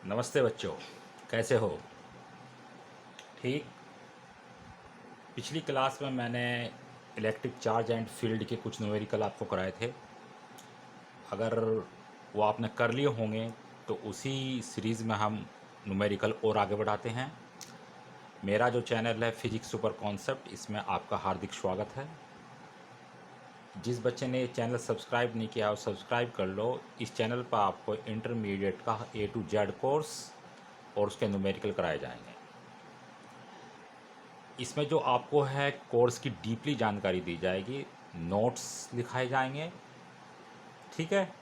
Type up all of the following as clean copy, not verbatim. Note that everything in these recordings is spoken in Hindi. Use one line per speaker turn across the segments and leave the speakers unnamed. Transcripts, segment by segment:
नमस्ते बच्चों, कैसे हो? ठीक। पिछली क्लास में मैंने इलेक्ट्रिक चार्ज एंड फील्ड के कुछ न्यूमेरिकल आपको कराए थे। अगर वो आपने कर लिए होंगे तो उसी सीरीज़ में हम न्यूमेरिकल और आगे बढ़ाते हैं। मेरा जो चैनल है फिजिक्स सुपर कॉन्सेप्ट, इसमें आपका हार्दिक स्वागत है। जिस बच्चे ने ये चैनल सब्सक्राइब नहीं किया वो सब्सक्राइब कर लो। इस चैनल पर आपको इंटरमीडिएट का A to Z कोर्स और उसके न्यूमेरिकल कराए जाएंगे। इसमें जो आपको है कोर्स की डीपली जानकारी दी जाएगी, नोट्स लिखाए जाएंगे। ठीक है,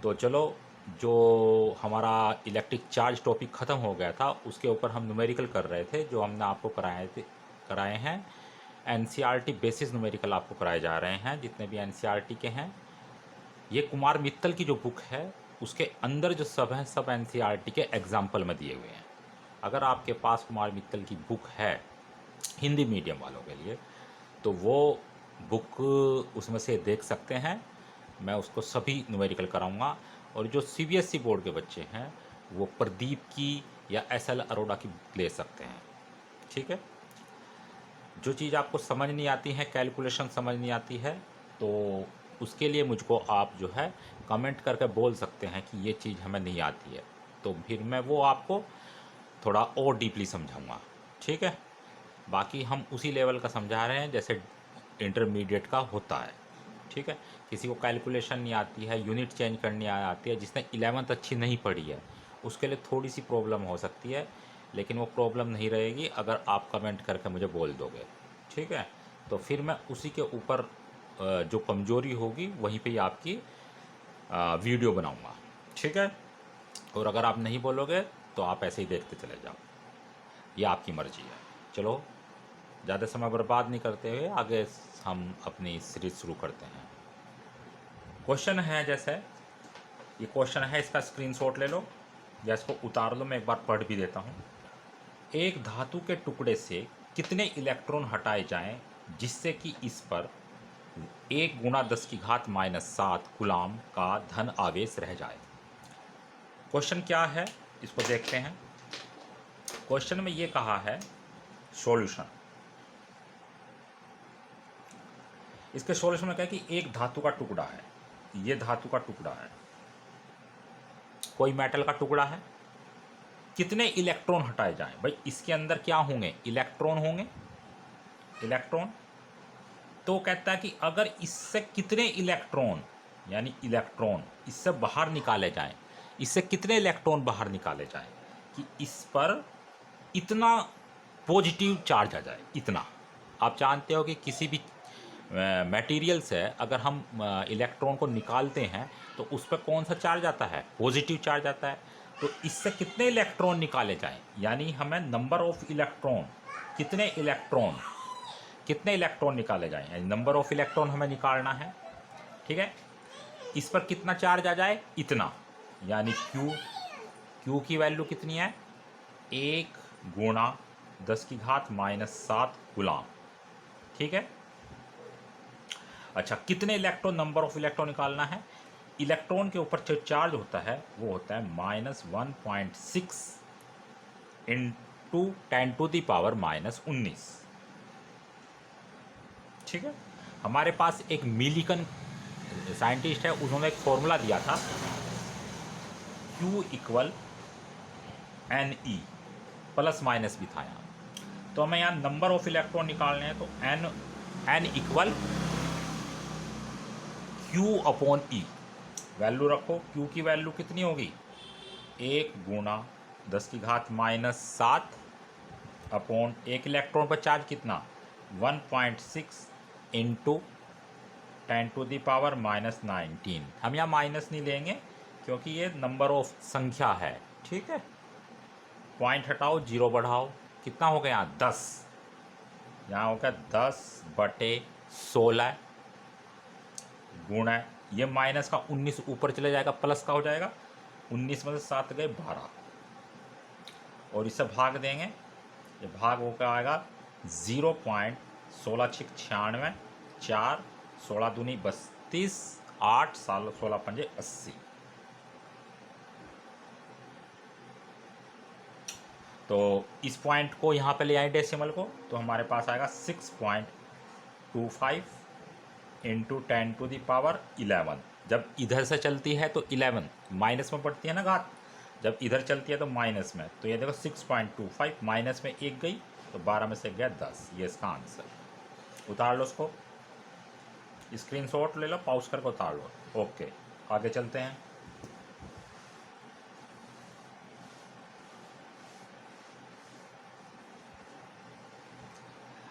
तो चलो, जो हमारा इलेक्ट्रिक चार्ज टॉपिक ख़त्म हो गया था उसके ऊपर हम न्यूमेरिकल कर रहे थे, जो हमने आपको कराए हैं। एनसीईआरटी बेसिस न्यूमेरिकल आपको कराए जा रहे हैं, जितने भी एनसीईआरटी के हैं। ये कुमार मित्तल की जो बुक है उसके अंदर जो सब हैं सब एनसीईआरटी के एग्जाम्पल में दिए हुए हैं। अगर आपके पास कुमार मित्तल की बुक है हिंदी मीडियम वालों के लिए, तो वो बुक उसमें से देख सकते हैं। मैं उसको सभी न्यूमेरिकल कराऊंगा। और जो सीबीएसई बोर्ड के बच्चे हैं वो प्रदीप की या एसएल अरोड़ा की बुक ले सकते हैं। ठीक है, जो चीज़ आपको समझ नहीं आती है, कैलकुलेशन समझ नहीं आती है, तो उसके लिए मुझको आप जो है कमेंट करके बोल सकते हैं कि ये चीज़ हमें नहीं आती है, तो फिर मैं वो आपको थोड़ा और डीपली समझाऊंगा। ठीक है, बाकी हम उसी लेवल का समझा रहे हैं जैसे इंटरमीडिएट का होता है। ठीक है, किसी को कैलकुलेशन नहीं आती है, यूनिट चेंज करनी आती है, जिसने 11th अच्छी नहीं पढ़ी है उसके लिए थोड़ी सी प्रॉब्लम हो सकती है, लेकिन वो प्रॉब्लम नहीं रहेगी अगर आप कमेंट करके मुझे बोल दोगे। ठीक है, तो फिर मैं उसी के ऊपर जो कमज़ोरी होगी वहीं पे ही आपकी वीडियो बनाऊंगा। ठीक है, और अगर आप नहीं बोलोगे तो आप ऐसे ही देखते चले जाओ, ये आपकी मर्ज़ी है। चलो, ज़्यादा समय बर्बाद नहीं करते हुए आगे हम अपनी सीरीज शुरू करते हैं। क्वेश्चन है, जैसे ये क्वेश्चन है, इसका स्क्रीनशॉट ले लो या इसको उतार लो, मैं एक बार पढ़ भी देता हूँ। एक धातु के टुकड़े से कितने इलेक्ट्रॉन हटाए जाएं जिससे कि इस पर 1 × 10⁻⁷ कूलाम का धन आवेश रह जाए। क्वेश्चन क्या है इसको देखते हैं। क्वेश्चन में ये कहा है सॉल्यूशन। इसके सॉल्यूशन में क्या है कि एक धातु का टुकड़ा है, ये धातु का टुकड़ा है, कोई मेटल का टुकड़ा है, कितने इलेक्ट्रॉन हटाए जाएं। भाई इसके अंदर क्या होंगे, इलेक्ट्रॉन होंगे, इलेक्ट्रॉन। तो कहता है कि अगर इससे कितने इलेक्ट्रॉन, यानी इलेक्ट्रॉन इससे बाहर निकाले जाएं, इससे कितने इलेक्ट्रॉन बाहर निकाले जाएं कि इस पर इतना पॉजिटिव चार्ज आ जाए, इतना। आप जानते हो कि किसी भी मटेरियल से अगर हम इलेक्ट्रॉन को निकालते हैं तो उस पर कौन सा चार्ज आता है, पॉजिटिव चार्ज आता है। तो इससे कितने इलेक्ट्रॉन निकाले जाएं, यानी हमें नंबर ऑफ इलेक्ट्रॉन, कितने इलेक्ट्रॉन निकाले जाएं, यानी नंबर ऑफ इलेक्ट्रॉन हमें निकालना है। ठीक है, इस पर कितना चार्ज आ जाए, इतना, यानी क्यू की वैल्यू कितनी है, 1 × 10⁻⁷ गुलाम। ठीक है, अच्छा, कितने इलेक्ट्रॉन, नंबर ऑफ इलेक्ट्रॉन निकालना है। इलेक्ट्रॉन के ऊपर जो चार्ज होता है वो होता है -1.6 × 10⁻⁻19। ठीक है, हमारे पास एक मिलिकन साइंटिस्ट है, उन्होंने एक फॉर्मूला दिया था, Q = Ne, प्लस माइनस भी था यहाँ। तो हमें यहाँ नंबर ऑफ इलेक्ट्रॉन निकालने हैं, तो n = Q/E, वैल्यू रखो। Q की वैल्यू कितनी होगी, 1 × 10⁻⁷ अपॉन एक इलेक्ट्रॉन पर चार्ज कितना, 1.6 × 10⁻⁻19। हम यहाँ माइनस नहीं लेंगे क्योंकि ये नंबर ऑफ संख्या है। ठीक है, पॉइंट हटाओ, जीरो बढ़ाओ, कितना हो गया यहाँ 10, यहाँ हो गया 10/16 गुणा, ये माइनस का 19 ऊपर चले जाएगा, प्लस का हो जाएगा, 19 में से 7 गए 12, और इससे भाग देंगे, ये भाग होकर आएगा 0.1696, 4, 16 दूनी 32, 8, 16 पंजे 80। तो इस पॉइंट को यहाँ पे ले आए डेसिमल को, तो हमारे पास आएगा 6.25 इंटू 10⁻11। जब इधर से चलती है तो 11 माइनस में पड़ती है ना घात, जब इधर चलती है तो माइनस में। तो ये देखो 6.25 माइनस में एक गई तो 12 में से गया 10, ये इसका आंसर। उतार लो उसको, स्क्रीनशॉट ले लो, पॉज करके उतार लो। ओके, आगे चलते हैं।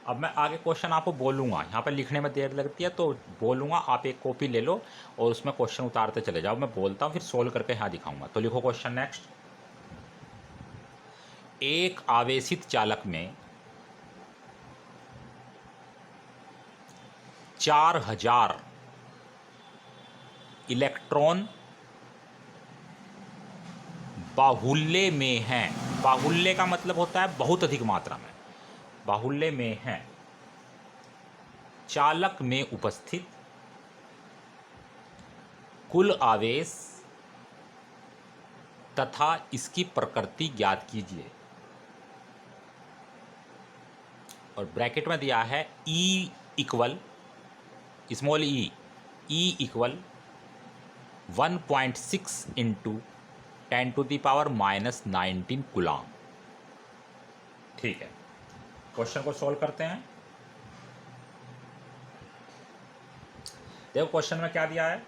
अब मैं आगे क्वेश्चन आपको बोलूँगा, यहाँ पर लिखने में देर लगती है तो बोलूँगा, आप एक कॉपी ले लो और उसमें क्वेश्चन उतारते चले जाओ। मैं बोलता हूँ फिर सोल्व करके यहाँ दिखाऊंगा। तो लिखो क्वेश्चन नेक्स्ट। एक आवेशित चालक में 4000 इलेक्ट्रॉन बाहुल्य में हैं। बाहुल्य का मतलब होता है बहुत अधिक मात्रा में, बाहुल्य में हैं। चालक में उपस्थित कुल आवेश तथा इसकी प्रकृति ज्ञात कीजिए। और ब्रैकेट में दिया है E इक्वल स्मॉल ई, E इक्वल 1.6 इंटू 10⁻⁻19 कूलाम। ठीक है, क्वेश्चन को सॉल्व करते हैं। देखो क्वेश्चन में क्या दिया है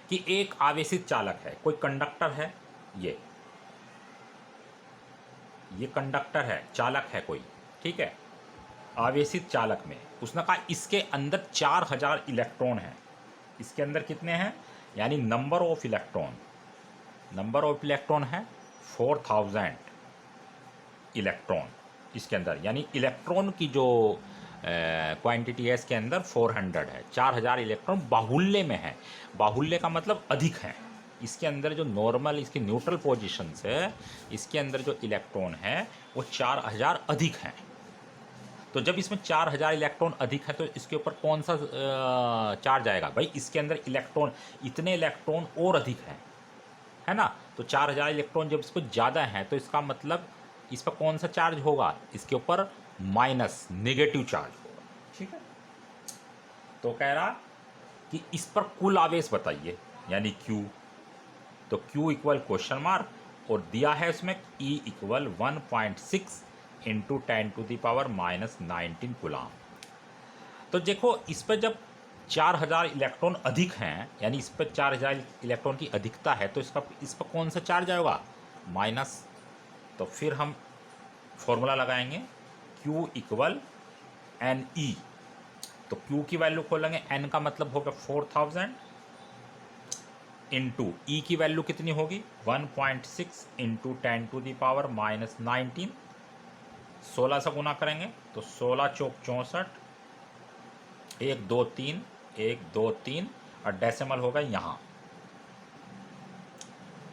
कि एक आवेशित चालक है, कोई कंडक्टर है, ये कंडक्टर है, चालक है कोई, ठीक है। आवेशित चालक में उसने कहा इसके अंदर 4000 इलेक्ट्रॉन हैं। इसके अंदर कितने हैं, यानी नंबर ऑफ इलेक्ट्रॉन है 4000 इलेक्ट्रॉन इसके अंदर, यानी इलेक्ट्रॉन की जो क्वांटिटी है इसके अंदर 400 है। 4000 इलेक्ट्रॉन बाहुल्य में है। बाहुल्य का मतलब अधिक है। इसके अंदर जो नॉर्मल इसकी न्यूट्रल पोजीशन है, इसके अंदर जो इलेक्ट्रॉन है वो 4000 अधिक हैं। तो जब इसमें 4000 इलेक्ट्रॉन अधिक है तो इसके ऊपर कौन सा चार्ज आएगा भाई, इसके अंदर इलेक्ट्रॉन, इतने इलेक्ट्रॉन और अधिक हैं, है ना। तो 4000 इलेक्ट्रॉन जब इसको ज़्यादा है तो इसका मतलब इस पर कौन सा चार्ज होगा, इसके ऊपर माइनस नेगेटिव चार्ज होगा, ठीक है। तो कह रहा कि इस पर कुल आवेश बताइए, यानी Q। तो Q इक्वल क्वेश्चन मार्क, और दिया है उसमें E इक्वल 1.6 इंटू 10⁻⁻19 कूलाम। तो देखो इस पर जब 4000 इलेक्ट्रॉन अधिक हैं, यानी इस पर 4000 इलेक्ट्रॉन की अधिकता है, तो इस पर कौन सा चार्ज आएगा, माइनस। तो फिर हम फॉर्मूला लगाएंगे Q इक्वल NE। तो Q की वैल्यू खोलेंगे, N का मतलब होगा 4000 इंटू E की वैल्यू कितनी होगी 1.6 इंटू 10⁻⁻19। 16 से गुना करेंगे तो 16 चौक 64, 1 2 3 1 2 3 और डेसिमल होगा यहाँ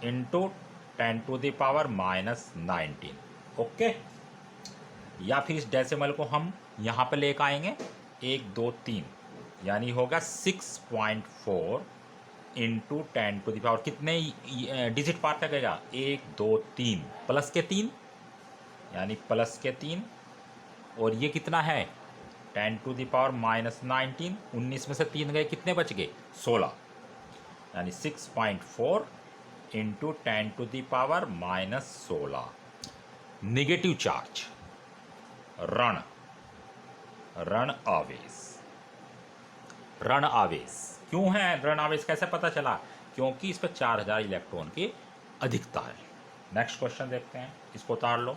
इंटू 10⁻⁻19। ओके, या फिर इस डेसिमल को हम यहाँ पे लेकर आएंगे 1 2 3, यानी होगा 6.4 इंटू 10⁻, कितने डिजिट पार्ट लगेगा 1 2 3 प्लस के 3, यानी प्लस के 3, और ये कितना है 10⁻⁻19। 19 में से 3 गए, कितने बच गए 16, यानी 6.4 इंटू 10⁻⁻16। निगेटिव चार्ज, ऋण आवेश क्यों है, ऋण आवेश कैसे पता चला, क्योंकि इस पर 4000 इलेक्ट्रॉन की अधिकता है। नेक्स्ट क्वेश्चन देखते हैं, इसको उतार लो।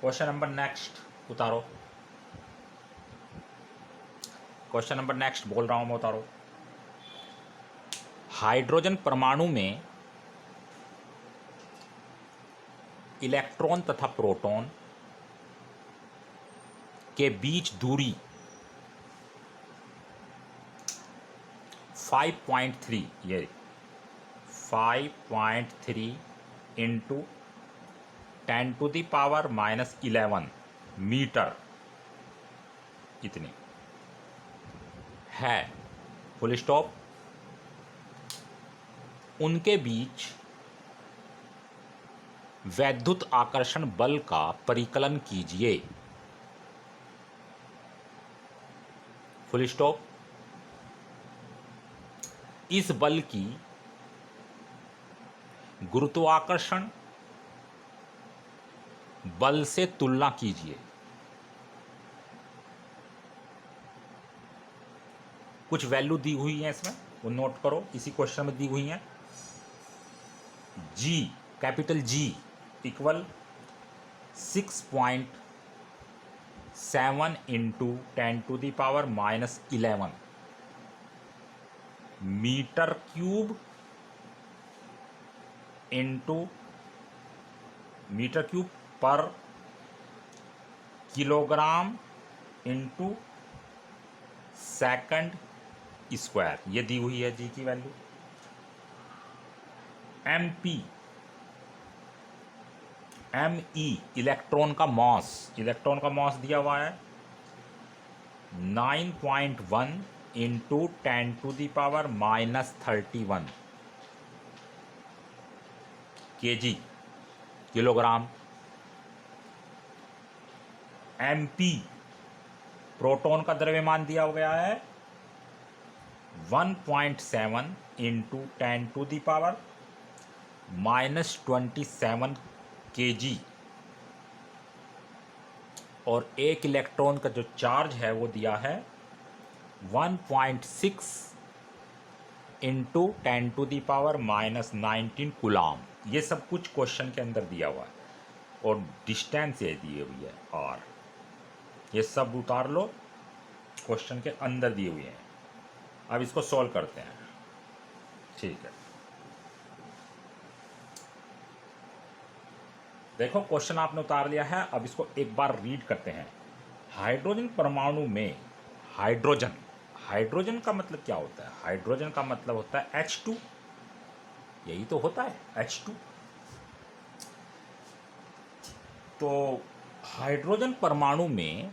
क्वेश्चन नंबर नेक्स्ट उतारो, क्वेश्चन नंबर नेक्स्ट बोल रहा हूं मैं, उतारो। हाइड्रोजन परमाणु में इलेक्ट्रॉन तथा प्रोटॉन के बीच दूरी 5.3, ये 5.3 इंटू 10⁻⁻11 मीटर इतनी है। Full stop. उनके बीच वैद्युत आकर्षण बल का परिकलन कीजिए, फुल स्टॉप। इस बल की गुरुत्वाकर्षण बल से तुलना कीजिए। कुछ वैल्यू दी हुई है इसमें, वो नोट करो, इसी क्वेश्चन में दी हुई है। G, capital G equal 6.7 into 10⁻⁻11 metre cube into metre cube पर किलोग्राम इंटू सेकंड स्क्वायर, ये दी हुई है जी की वैल्यू। एमपी एमई इलेक्ट्रॉन का मॉस दिया हुआ है 9.1 into 10⁻⁻31 KG, kilogram. MP proton का द्रव्यमान दिया गया है 1.7 इंटू 10⁻⁻27 केजी, और एक इलेक्ट्रॉन का जो चार्ज है वो दिया है 1.6 इंटू 10⁻⁻19 कूलाम। ये सब कुछ क्वेश्चन के अंदर दिया हुआ है, और डिस्टेंस ये दी हुई है आर। ये सब उतार लो, क्वेश्चन के अंदर दिए हुए हैं। अब इसको सॉल्व करते हैं, ठीक है। देखो क्वेश्चन आपने उतार लिया है, अब इसको एक बार रीड करते हैं। हाइड्रोजन परमाणु में हाइड्रोजन का मतलब क्या होता है? हाइड्रोजन का मतलब होता है H2, यही तो होता है H2। तो हाइड्रोजन परमाणु में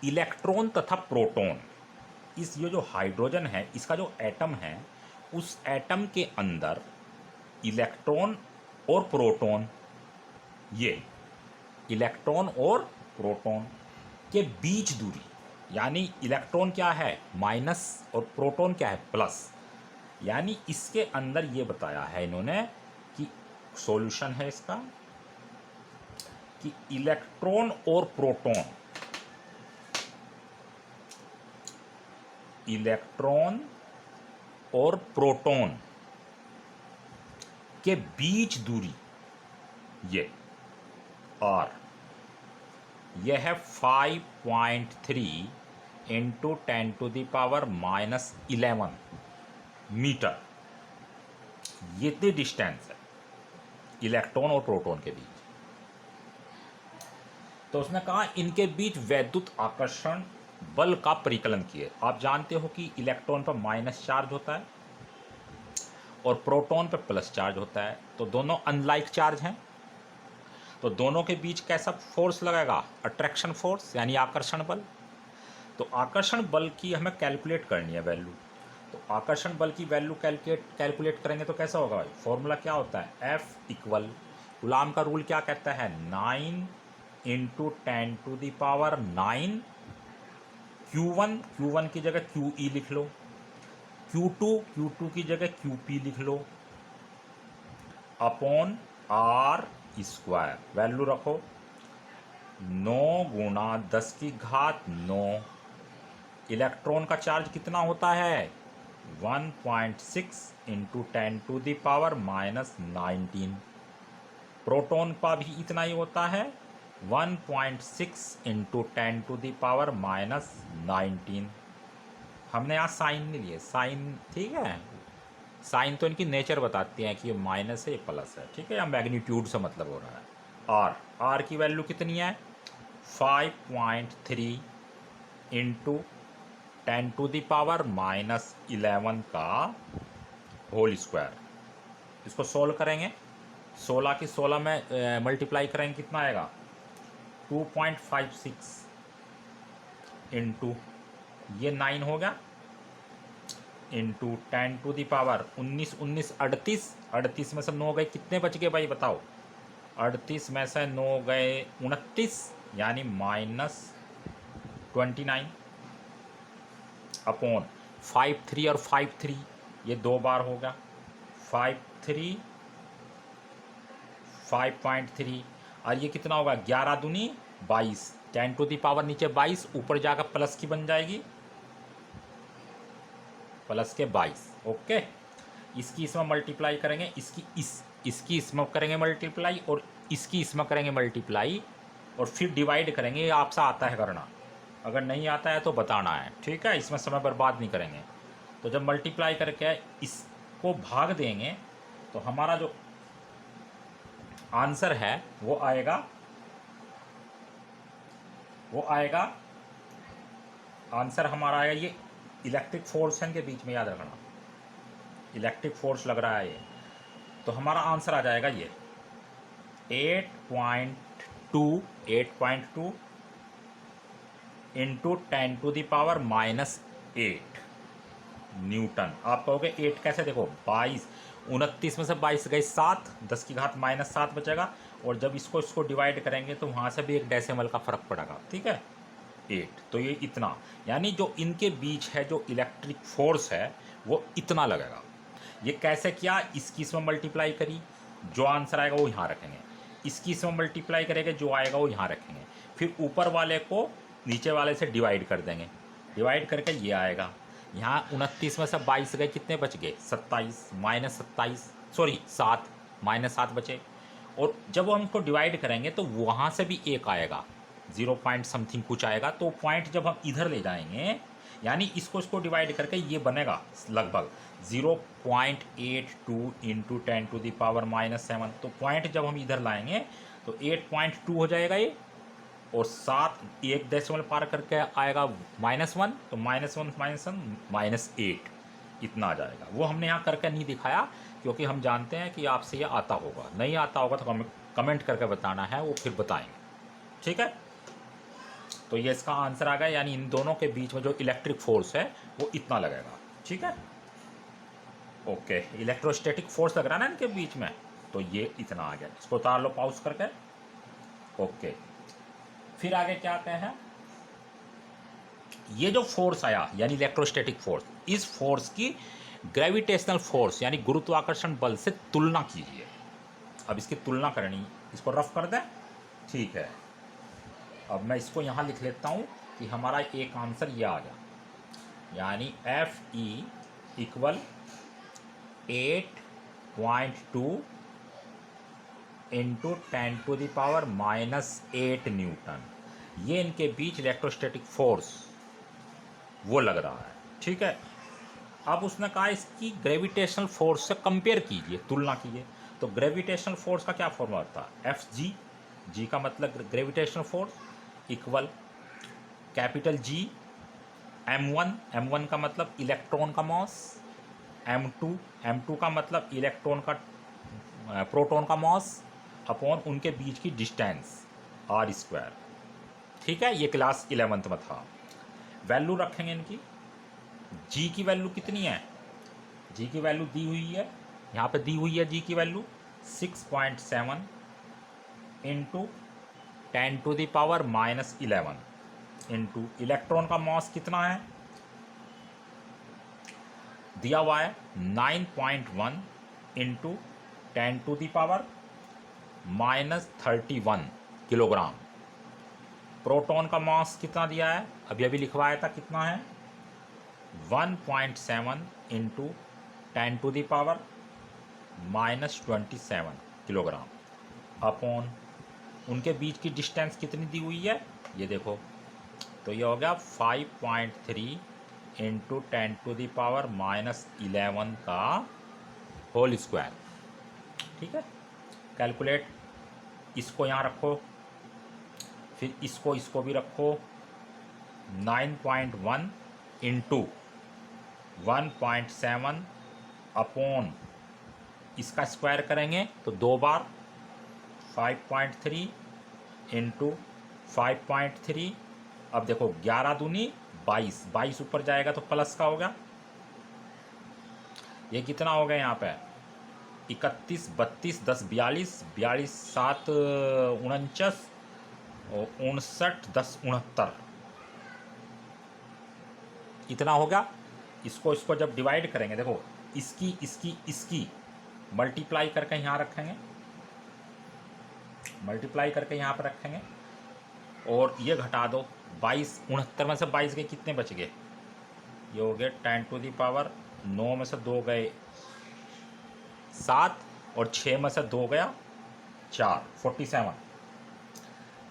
इलेक्ट्रॉन तथा प्रोटॉन, ये जो हाइड्रोजन है इसका जो एटम है, उस एटम के अंदर इलेक्ट्रॉन और प्रोटॉन, ये इलेक्ट्रॉन और प्रोटॉन के बीच दूरी, यानी इलेक्ट्रॉन क्या है माइनस और प्रोटॉन क्या है प्लस, यानी इसके अंदर ये बताया है इन्होंने कि सॉल्यूशन है इसका कि इलेक्ट्रॉन और प्रोटॉन के बीच दूरी ये R, यह है 5.3 इंटू 10⁻⁻11 मीटर। ये इतनी डिस्टेंस है इलेक्ट्रॉन और प्रोटॉन के बीच। तो उसने कहा इनके बीच वैद्युत आकर्षण बल का परिकलन किए। आप जानते हो कि इलेक्ट्रॉन पर माइनस चार्ज होता है और प्रोटॉन पर प्लस चार्ज होता है, तो दोनों अनलाइक चार्ज हैं। तो दोनों के बीच कैसा फोर्स लगेगा? अट्रैक्शन फोर्स, यानी आकर्षण बल। तो आकर्षण बल की हमें कैलकुलेट करनी है वैल्यू। तो आकर्षण बल की वैल्यू कैलकुलेट करेंगे तो कैसा होगा भाई? फॉर्मूला क्या होता है? F इक्वल, कूलाम का रूल क्या कहता है? 9 इंटू 10⁹ Q1 की जगह QE लिख लो, Q2 की जगह QP लिख लो, अपॉन R स्क्वायर। वैल्यू रखो 9 गुणा 10⁹। इलेक्ट्रॉन का चार्ज कितना होता है? 1.6 इंटू 10⁻⁻19। प्रोटॉन का भी इतना ही होता है 1.6 इंटू 10⁻⁻19। हमने यहाँ साइन नहीं लिए, साइन ठीक है, साइन तो इनकी नेचर बताती हैं कि ये माइनस है ये प्लस है, ठीक है, या मैग्नीट्यूड से मतलब हो रहा है। आर की वैल्यू कितनी है? 5.3 इंटू 10⁻⁻11 का होल स्क्वायर। इसको सोल्व करेंगे, 16 की 16 में मल्टीप्लाई करेंगे, कितना आएगा? 2.56 इंटू ये 9 हो गया इंटू 10⁻, 19 19 38, 38 में से 9 गए, कितने बच गए भाई बताओ? 38 में से 9 गए 29, यानी -29 अपॉन 5 3 और 5 3, ये 2 बार होगा। 5 3 5.3, और ये कितना होगा? 11 दूनी 22, 10⁻, नीचे 22, ऊपर जाकर प्लस की बन जाएगी, प्लस के 22। ओके, इसकी इसमें मल्टीप्लाई करेंगे, इसकी इसमें करेंगे मल्टीप्लाई, और इसकी इसमें करेंगे मल्टीप्लाई, और फिर डिवाइड करेंगे। ये आपसे आता है करना, अगर नहीं आता है तो बताना है, ठीक है? इसमें समय बर्बाद नहीं करेंगे। तो जब मल्टीप्लाई करके इसको भाग देंगे तो हमारा जो आंसर है वो आएगा आंसर हमारा आएगा, ये इलेक्ट्रिक फोर्स है इनके बीच में, याद रखना, इलेक्ट्रिक फोर्स लग रहा है ये, तो हमारा आंसर आ जाएगा ये 8.2 इंटू 10⁻⁻8 न्यूटन। आप कहोगे 8 कैसे? देखो 22, 29 में से 22 गए 7, 10 की घात -7 बचेगा, और जब इसको डिवाइड करेंगे तो वहाँ से भी एक डेसिमल का फ़र्क पड़ेगा, ठीक है? 8, तो ये इतना, यानी जो इनके बीच है जो इलेक्ट्रिक फोर्स है वो इतना लगेगा। ये कैसे किया? इसकी इसमें मल्टीप्लाई करी, जो आंसर आएगा वो यहाँ रखेंगे, इसकी इसमें मल्टीप्लाई करेंगे, जो आएगा वो यहाँ रखेंगे, फिर ऊपर वाले को नीचे वाले से डिवाइड कर देंगे, डिवाइड करके ये आएगा। यहाँ 29 में से 22 गए, कितने बच गए? 27, -27, सॉरी 7, -7 बचे। और जब हम इसको डिवाइड करेंगे तो वहाँ से भी एक आएगा, 0 पॉइंट समथिंग कुछ आएगा, तो पॉइंट जब हम इधर ले जाएंगे, यानी इसको डिवाइड करके ये बनेगा लगभग 0.82 इंटू 10⁻⁻7। तो पॉइंट जब हम इधर लाएंगे तो 8.2 हो जाएगा ये, और 7 एक डेसिमल पार करके आएगा -1, तो -1 -8 इतना आ जाएगा। वो हमने यहाँ करके नहीं दिखाया क्योंकि हम जानते हैं कि आपसे ये आता होगा, नहीं आता होगा तो कमेंट करके बताना है, वो फिर बताएंगे, ठीक है? तो ये इसका आंसर आ गया, यानी इन दोनों के बीच में जो इलेक्ट्रिक फोर्स है वो इतना लगेगा, ठीक है? ओके, इलेक्ट्रोस्टैटिक फोर्स लग रहा है ना इनके बीच में, तो ये इतना आ गया। इसको उतार लो पॉज करके। ओके, फिर आगे क्या कहते हैं? ये जो फोर्स आया यानी इलेक्ट्रोस्टैटिक फोर्स, इस फोर्स की ग्रेविटेशनल फोर्स यानी गुरुत्वाकर्षण बल से तुलना कीजिए। अब इसकी तुलना करनी, इसको रफ कर दें, ठीक है? अब मैं इसको यहाँ लिख लेता हूँ कि हमारा एक आंसर ये आ गया, यानी FE इक्वल 8.2 इंटू 10⁻⁻8 न्यूटन। ये इनके बीच इलेक्ट्रोस्टैटिक फोर्स वो लग रहा है, ठीक है? अब उसने कहा इसकी ग्रेविटेशनल फोर्स से कंपेयर कीजिए, तुलना कीजिए। तो ग्रेविटेशनल फोर्स का क्या फॉर्मूला होता है? FG, G का मतलब gravitational force equal capital G M1, M1 का मतलब इलेक्ट्रॉन का मॉस, M2, M2 का मतलब इलेक्ट्रॉन का प्रोटॉन का मॉस, अपॉन उनके बीच की डिस्टेंस R², ठीक है? ये क्लास 11th में था। वैल्यू रखेंगे इनकी, G की वैल्यू कितनी है? G की वैल्यू दी हुई है, यहाँ पे दी हुई है G की वैल्यू 6.7 इंटू 10⁻⁻11 इंटू इलेक्ट्रॉन का मास कितना है दिया हुआ है 9.1 इंटू 10⁻⁻31 किलोग्राम। प्रोटॉन का मास कितना दिया है? अभी अभी लिखवाया था, कितना है? 1.7 इंटू 10⁻⁻27 किलोग्राम, अपॉन उनके बीच की डिस्टेंस कितनी दी हुई है ये देखो, तो ये हो गया 5.3 इंटू 10⁻⁻11 का होल स्क्वायर, ठीक है? कैलकुलेट, इसको यहाँ रखो, फिर इसको भी रखो, 9.1 इंटू 1.7 अपॉन इसका स्क्वायर करेंगे तो 2 बार 5.3 इंटू 5.3। अब देखो 11 दूनी 22, 22 ऊपर जाएगा तो प्लस का होगा, ये कितना हो गया यहाँ पे, 31, 32, 10, 42, 42, 7, 49 और 59, 10, 69, इतना हो गया। इसको जब डिवाइड करेंगे, देखो इसकी मल्टीप्लाई करके यहाँ रखेंगे, मल्टीप्लाई करके यहाँ पर रखेंगे, और ये घटा दो, 22, 69 में से 22 गए, कितने बच गए, ये हो गए 10 टू दी पावर 9 में से 2 गए 7, और 6 में से 2 गया 4, 47,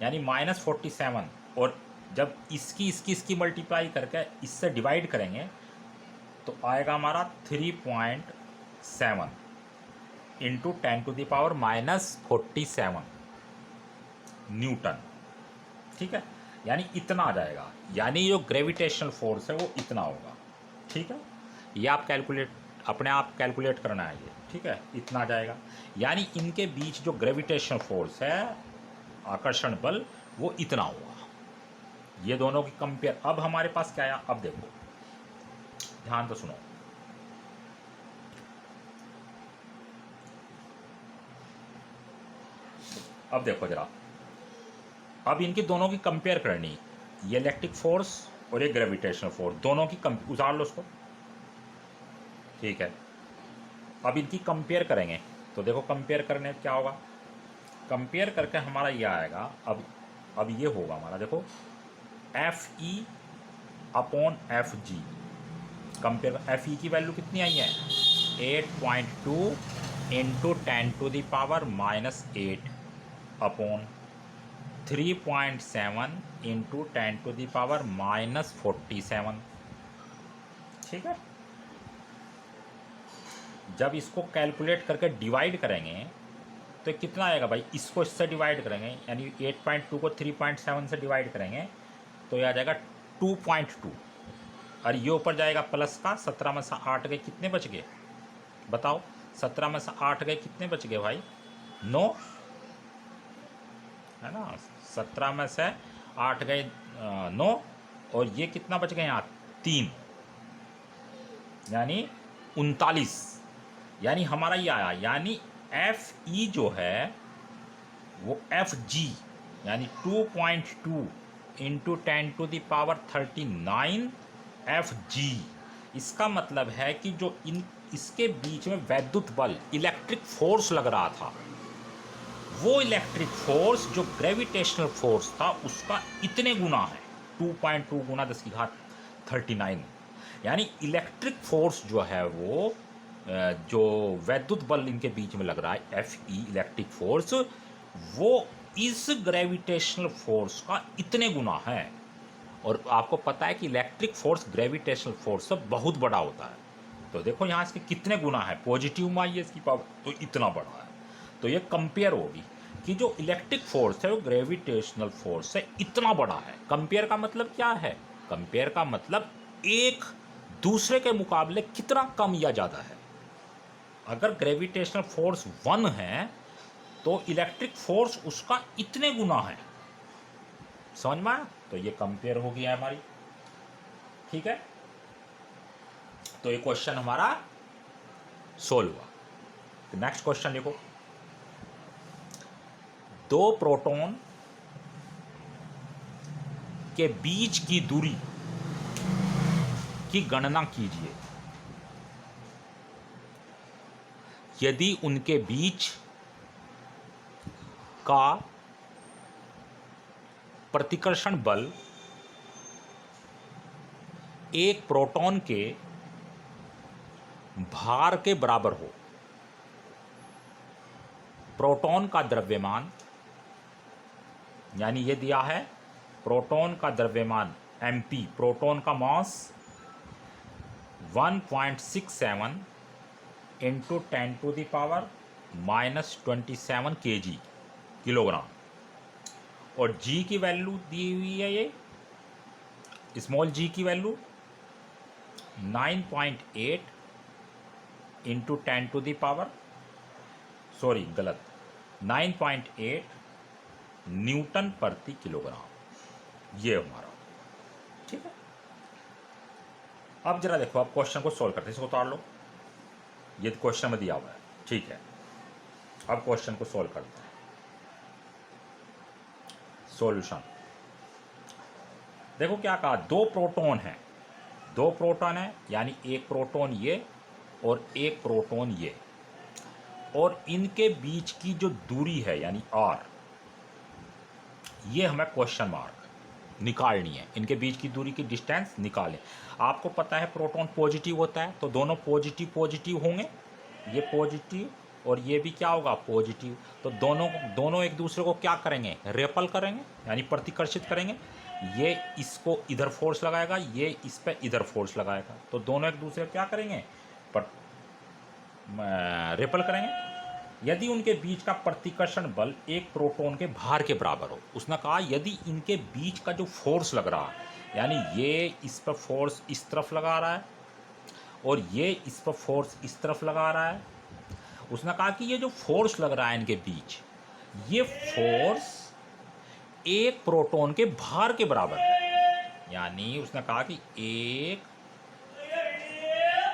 यानी -47। और जब इसकी मल्टीप्लाई करके इससे डिवाइड करेंगे तो आएगा हमारा 3.7 into 10 to the power -47 newton. ठीक है, यानी इतना आ जाएगा, यानी जो ग्रेविटेशनल फोर्स है वो इतना होगा। ठीक है, ये आप अपने आप कैलकुलेट करना है ये। ठीक है, इतना आ जाएगा, यानी इनके बीच जो ग्रेविटेशनल फोर्स है, आकर्षण बल, वो इतना होगा। ये दोनों की कंपेयर। अब हमारे पास क्या आया, अब देखो ध्यान तो सुनो, अब देखो जरा, अब इनकी दोनों की कंपेयर करनी, ये इलेक्ट्रिक फोर्स और ये ग्रेविटेशनल फोर्स, दोनों की उतार लो उसको। ठीक है, अब इनकी कंपेयर करेंगे, तो देखो कंपेयर करने क्या होगा, कंपेयर करके हमारा ये आएगा, अब ये होगा हमारा, देखो FE upon FG compare. FE की वैल्यू कितनी आई है, 8.2 into 10 to the power -8 upon 3.7 into 10 to the power -47। ठीक है, जब इसको कैलकुलेट करके डिवाइड करेंगे तो कितना आएगा भाई, इसको इससे डिवाइड करेंगे, यानी 8.2 को 3.7 से डिवाइड करेंगे तो ये आ जाएगा 2.2, और ये ऊपर जाएगा प्लस का, 17 में से 8 गए, कितने बच गए बताओ, 17 में से 8 गए, कितने बच गए भाई, 9 है ना, 17 में से 8 गए 9, और ये कितना बच गए यहाँ 3, यानी 39, यानी हमारा ये आया, यानी FE जो है वो FG यानी 2.2 into 10 to the power 39 FG। इसका मतलब है कि जो इसके बीच में वैद्युत बल, इलेक्ट्रिक फोर्स लग रहा था, वो इलेक्ट्रिक फोर्स जो ग्रेविटेशनल फोर्स था उसका इतने गुना है, 2.2 गुना 10 की घात 39। यानी इलेक्ट्रिक फोर्स जो है वो जो वैद्युत बल इनके बीच में लग रहा है, FE इलेक्ट्रिक फोर्स, वो इस ग्रेविटेशनल फोर्स का इतने गुना है। और आपको पता है कि इलेक्ट्रिक फोर्स ग्रेविटेशनल फोर्स से बहुत बड़ा होता है, तो देखो यहाँ इसके कितने गुना है, पॉजिटिव में आई है इसकी पावर, तो इतना बड़ा है। तो ये कंपेयर होगी कि जो इलेक्ट्रिक फोर्स है वो ग्रेविटेशनल फोर्स से इतना बड़ा है। कंपेयर का मतलब क्या है, कंपेयर का मतलब एक दूसरे के मुकाबले कितना कम या ज़्यादा है। अगर ग्रेविटेशनल फोर्स 1 है तो इलेक्ट्रिक फोर्स उसका इतने गुना है, समझ में आया, तो ये कंपेयर हो गया हमारी। ठीक है, तो ये क्वेश्चन हमारा सोल्व हुआ। नेक्स्ट क्वेश्चन देखो, 2 प्रोटॉन के बीच की दूरी की गणना कीजिए यदि उनके बीच का प्रतिकर्षण बल एक प्रोटॉन के भार के बराबर हो। प्रोटॉन का द्रव्यमान, यानी ये दिया है प्रोटॉन का द्रव्यमान mp, प्रोटॉन का mass 1.67 into 10 to the power -27 kg kilogram, और g की वैल्यू दी हुई है, ये स्मॉल g की value 9.8 into 10 to the power, sorry गलत, 9.8 न्यूटन प्रति किलोग्राम, ये हमारा। ठीक है, अब जरा देखो, आप क्वेश्चन को सॉल्व करते हैं, इसको उतार लो। ये क्वेश्चन में दिया हुआ है, ठीक है। अब क्वेश्चन को सॉल्व करते हैं। सॉल्यूशन देखो क्या कहा, दो प्रोटॉन है, दो प्रोटॉन है, यानी एक प्रोटॉन ये और एक प्रोटॉन ये, और इनके बीच की जो दूरी है यानी आर, ये हमें क्वेश्चन मार्क निकालनी है। इनके बीच की दूरी की डिस्टेंस निकालें। आपको पता है प्रोटॉन पॉजिटिव होता है, तो दोनों पॉजिटिव पॉजिटिव होंगे, ये पॉजिटिव और ये भी क्या होगा, पॉजिटिव। तो दोनों दोनों एक दूसरे को क्या करेंगे, रेपल करेंगे, यानी प्रतिकर्षित करेंगे। ये इसको इधर फोर्स लगाएगा, ये इस पर इधर फोर्स लगाएगा, तो दोनों एक दूसरे को क्या करेंगे, पर रेपल करेंगे। यदि उनके बीच का प्रतिकर्षण बल एक प्रोटॉन के भार के बराबर हो, उसने कहा यदि इनके बीच का जो फोर्स लग रहा है, यानी ये इस पर फोर्स इस तरफ लगा रहा है और ये इस पर फोर्स इस तरफ लगा रहा है, उसने कहा कि ये जो फोर्स लग रहा है इनके बीच, ये फोर्स एक प्रोटॉन के भार के बराबर है। यानी उसने कहा कि एक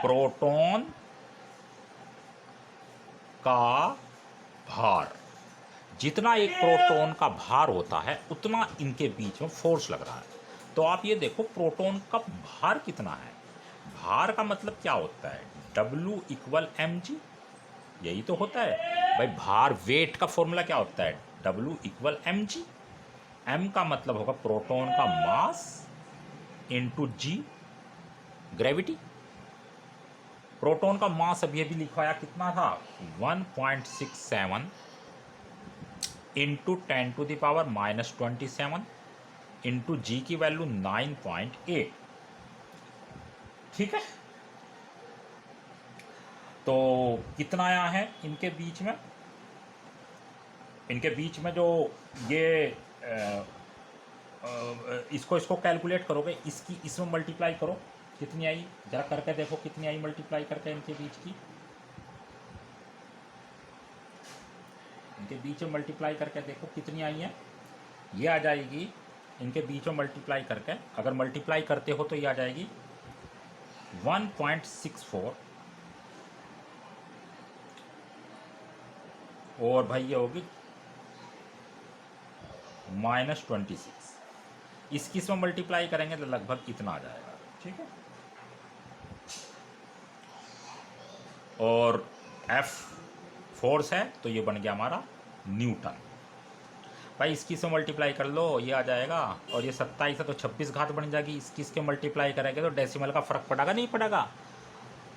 प्रोटॉन का भार, जितना एक प्रोटॉन का भार होता है उतना इनके बीच में फोर्स लग रहा है। तो आप ये देखो प्रोटॉन का भार कितना है। भार का मतलब क्या होता है, W इक्वल mg, यही तो होता है भाई। भार वेट का फॉर्मूला क्या होता है, W इक्वल mg। m का मतलब होगा प्रोटॉन का mass into g, gravity. Proton का मास अभी अभी लिखवाया कितना था, 1.67 इंटू 10⁻⁻27 इंटू जी की वैल्यू 9.8, ठीक है। तो कितना आया है इनके बीच में, इनके बीच में जो ये इसको इसको कैलकुलेट करोगे, इसकी इसमें मल्टीप्लाई करो, कितनी आई जरा करके देखो, कितनी आई मल्टीप्लाई करके इनके बीच की, इनके बीच में मल्टीप्लाई करके देखो कितनी आई है। ये आ जाएगी इनके बीच में मल्टीप्लाई करके, अगर मल्टीप्लाई करते हो तो ये आ जाएगी 1.64, और भाई ये होगी -26। इसकी इसमें मल्टीप्लाई करेंगे तो लगभग इतना आ जाएगा, ठीक है। और F फोर्स है तो ये बन गया हमारा न्यूटन। भाई इसकी से मल्टीप्लाई कर लो, ये आ जाएगा, और ये 27 है तो 26 घात बन जाएगी। इसकी इसके मल्टीप्लाई करेंगे तो डेसिमल का फ़र्क पड़ेगा नहीं पड़ेगा,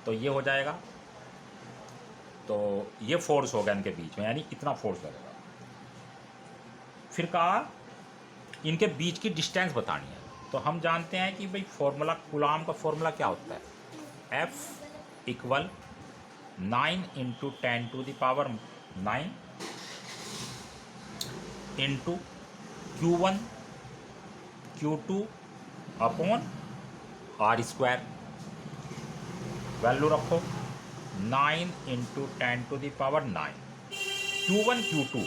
तो ये हो जाएगा। तो ये फोर्स होगा इनके बीच में, यानी इतना फोर्स लगेगा। फिर कहा इनके बीच की डिस्टेंस बतानी है, तो हम जानते हैं कि भाई फॉर्मूला, कूलाम का फॉर्मूला क्या होता है, F equal 9 into 10⁻⁹ into Q1 Q2 upon R²। Value रखो 9 इंटू 10⁻⁹। Q1 Q2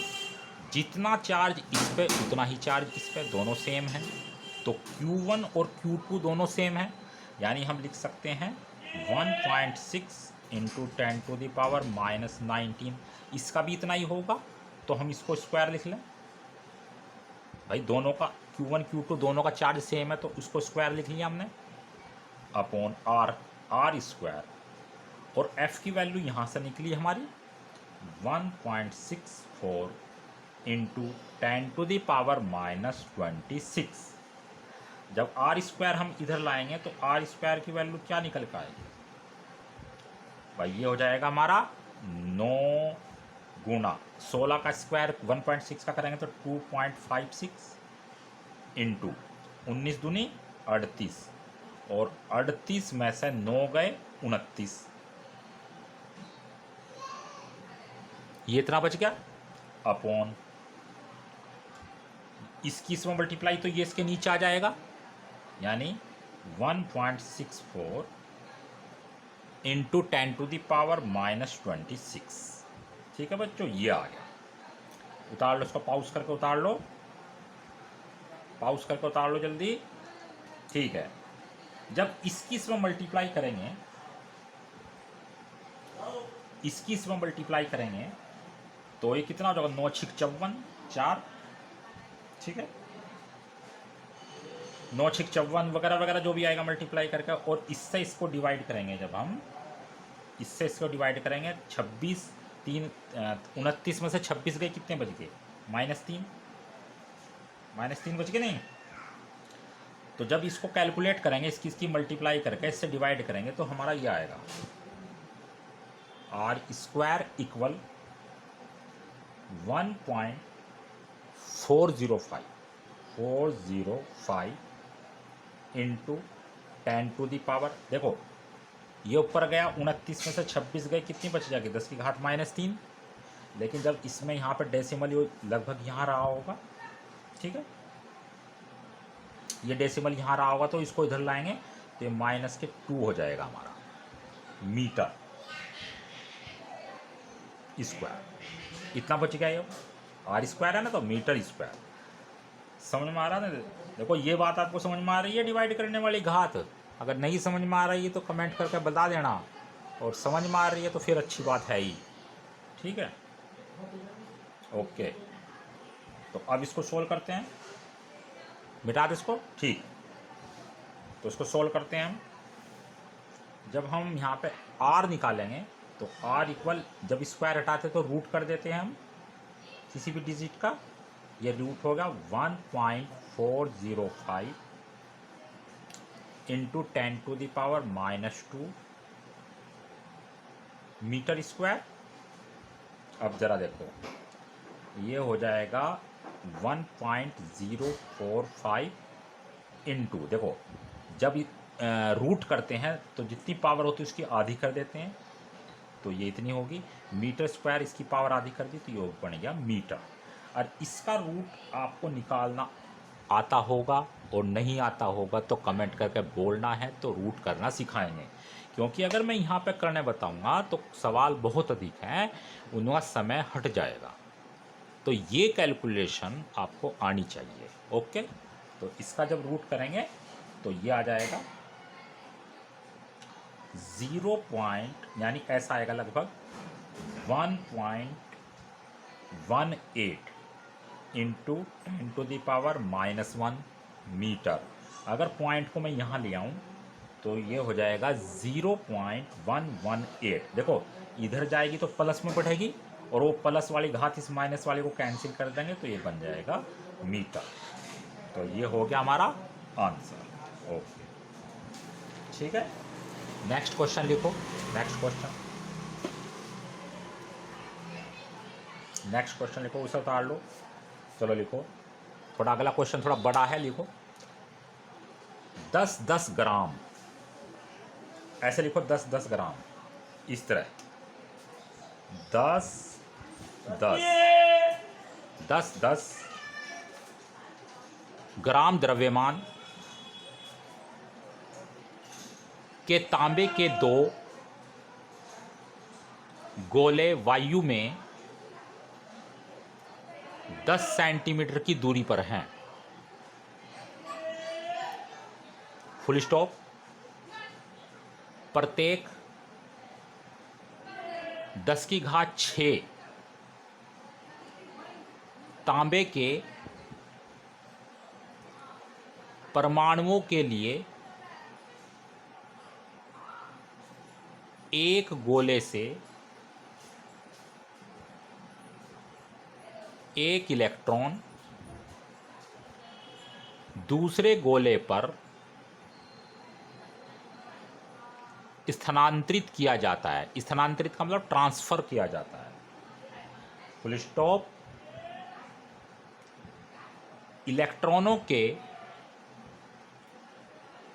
जितना चार्ज इस पे उतना ही चार्ज इस पे, दोनों सेम है, तो Q1 और Q2 दोनों सेम है, यानी हम लिख सकते हैं 1.6 इंटू 10⁻⁻19। इसका भी इतना ही होगा, तो हम इसको स्क्वायर लिख लें। भाई दोनों का Q1 Q2 दोनों का चार्ज सेम है, तो उसको स्क्वायर लिख लिया हमने, अपॉन R²। और F की वैल्यू यहाँ से निकली हमारी 1.64 इंटू 10⁻⁻26। जब R² हम इधर लाएंगे तो R² की वैल्यू क्या निकल के आएगी भाई, ये हो जाएगा हमारा 9 गुना 16 का स्क्वायर 1.6 का करेंगे तो 2.56 इंटू 19 दूनी 38, और 38 में से 9 गए 29, ये इतना बच गया, अपॉन इसकी इसमें मल्टीप्लाई तो ये इसके नीचे आ जाएगा, यानी 1.64 इंटू 10⁻⁻26। ठीक है बच्चों, ये आ गया। उतार लो इसको, पाउस करके उतार लो, पाउस करके उतार लो जल्दी, ठीक है। जब इसकी इसमें मल्टीप्लाई करेंगे इसकी इसमें मल्टीप्लाई करेंगे तो ये कितना हो जाएगा, 9 छिक 54 4, ठीक है, 9 छिक 54 वगैरह वगैरह जो भी आएगा मल्टीप्लाई करके, और इससे इसको डिवाइड करेंगे, जब हम इससे इसको डिवाइड करेंगे 26 3 29 में से 26 गए, कितने बच गए, -3, -3 बच गए नहीं। तो जब इसको कैलकुलेट करेंगे, इसकी मल्टीप्लाई करके इससे डिवाइड करेंगे तो हमारा ये आएगा r स्क्वायर इक्वल 1.405 इंटू 10⁻, देखो ये ऊपर गया 29 में से 26 गए, कितनी बच जाएगी, 10 की घात -3। लेकिन जब इसमें यहाँ पर डेसिमल लगभग यहाँ रहा होगा, ठीक है, ये डेसिमल यहाँ रहा होगा तो इसको इधर लाएंगे तो ये -2 हो जाएगा हमारा मीटर स्क्वायर। इतना बच गया, ये r स्क्वायर है ना, तो मीटर स्क्वायर। समझ में आ रहा है ना। देखो ये बात आपको समझ में आ रही है, डिवाइड करने वाली घात। अगर नहीं समझ में आ रही है तो कमेंट करके बता देना, और समझ में आ रही है तो फिर अच्छी बात है ही, ठीक है, ओके। तो अब इसको सोल्व करते हैं, मिटा दे इसको, ठीक। तो इसको सोल्व करते हैं हम। जब हम यहाँ पे r निकालेंगे तो r इक्वल, जब स्क्वायर हटाते तो रूट कर देते हैं हम किसी भी डिजिट का, ये रूट होगा 1.405 इंटू 10⁻⁻2 मीटर स्क्वायर। अब ज़रा देखो, ये हो जाएगा 1.045 इंटू, देखो जब रूट करते हैं तो जितनी पावर होती है उसकी आधी कर देते हैं, तो ये इतनी होगी, मीटर स्क्वायर इसकी पावर आधी कर दी तो ये बन गया मीटर। और इसका रूट आपको निकालना आता होगा, और नहीं आता होगा तो कमेंट करके बोलना है, तो रूट करना सिखाएंगे। क्योंकि अगर मैं यहाँ पे करने बताऊँगा तो सवाल बहुत अधिक हैं, उनका समय हट जाएगा। तो ये कैलकुलेशन आपको आनी चाहिए, ओके। तो इसका जब रूट करेंगे तो ये आ जाएगा 0 पॉइंट, यानी ऐसा आएगा लगभग 1.18 इंटू 10⁻⁻1 मीटर। अगर पॉइंट को मैं यहाँ ले आऊँ तो ये हो जाएगा 0.118। देखो इधर जाएगी तो प्लस में बढ़ेगी, और वो प्लस वाली घात इस माइनस वाले को कैंसिल कर देंगे तो ये बन जाएगा मीटर। तो ये हो गया हमारा आंसर, ओके, ठीक है। नेक्स्ट क्वेश्चन लिखो, नेक्स्ट क्वेश्चन लिखो, उसे उतार लो, चलो लिखो। थोड़ा अगला क्वेश्चन थोड़ा बड़ा है, लिखो 10-10 ग्राम, ऐसे लिखो 10-10 ग्राम, इस तरह 10-10 ग्राम द्रव्यमान के तांबे के 2 गोले वायु में 10 सेंटीमीटर की दूरी पर हैं, फुल स्टॉप। प्रत्येक 10⁻6 तांबे के परमाणुओं के लिए एक गोले से एक इलेक्ट्रॉन दूसरे गोले पर स्थानांतरित किया जाता है। स्थानांतरित का मतलब ट्रांसफर किया जाता है, फुल स्टॉप। इलेक्ट्रॉनों के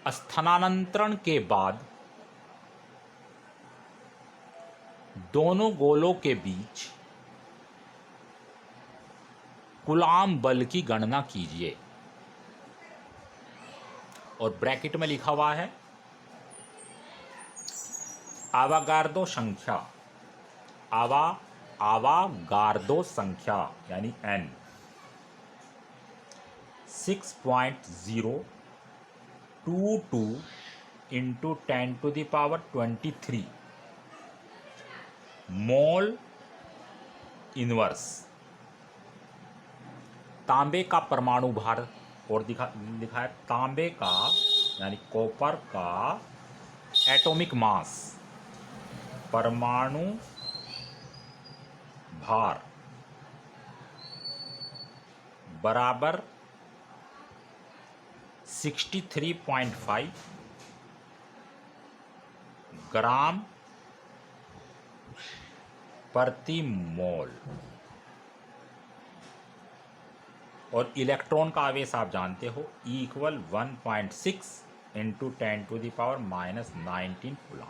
स्थानांतरण के बाद दोनों गोलों के बीच कूलाम बल की गणना कीजिए। और ब्रैकेट में लिखा हुआ है आवागार्दो संख्या, आवागार्दो संख्या यानी n 6.022 इंटू 10⁻23 मोल इनवर्स। तांबे का परमाणु भार और लिखा है तांबे का यानी कॉपर का एटॉमिक मास, परमाणु भार बराबर 63.5 ग्राम प्रति मोल। और इलेक्ट्रॉन का आवेश आप जानते हो E = 1.6 इंटू 10⁻⁻19 कूलम।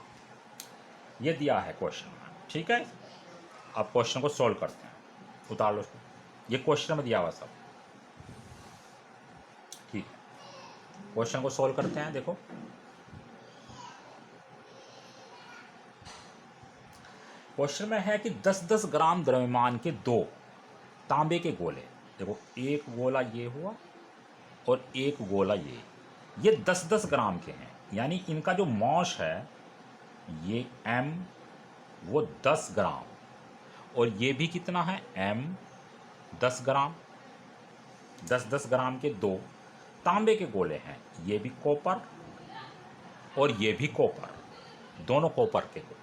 ये दिया है क्वेश्चन में, ठीक है। अब क्वेश्चन को सॉल्व करते हैं, उतार लो इसको, ये क्वेश्चन में दिया हुआ सब, ठीक है। क्वेश्चन को सॉल्व करते हैं। देखो क्वेश्चन में है कि 10-10 ग्राम द्रव्यमान के दो तांबे के गोले, देखो एक गोला ये हुआ और एक गोला ये 10-10 ग्राम के हैं, यानी इनका जो मॉस है ये m वो 10 ग्राम, और ये भी कितना है m 10 ग्राम। 10-10 ग्राम के दो तांबे के गोले हैं, ये भी कॉपर और ये भी कॉपर, दोनों कॉपर के गोले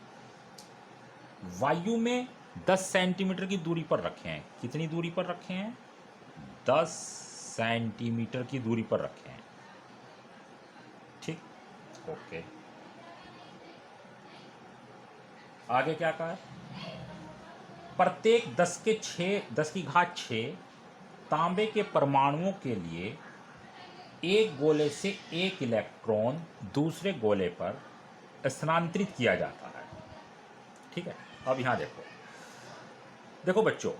वायु में 10 सेंटीमीटर की दूरी पर रखे हैं। कितनी दूरी पर रखे हैं? 10 सेंटीमीटर की दूरी पर रखे हैं, ठीक, ओके। आगे क्या कहा है? प्रत्येक 10⁻6 तांबे के परमाणुओं के लिए एक गोले से एक इलेक्ट्रॉन दूसरे गोले पर स्थानांतरित किया जाता है, ठीक है। अब यहाँ देखो बच्चों,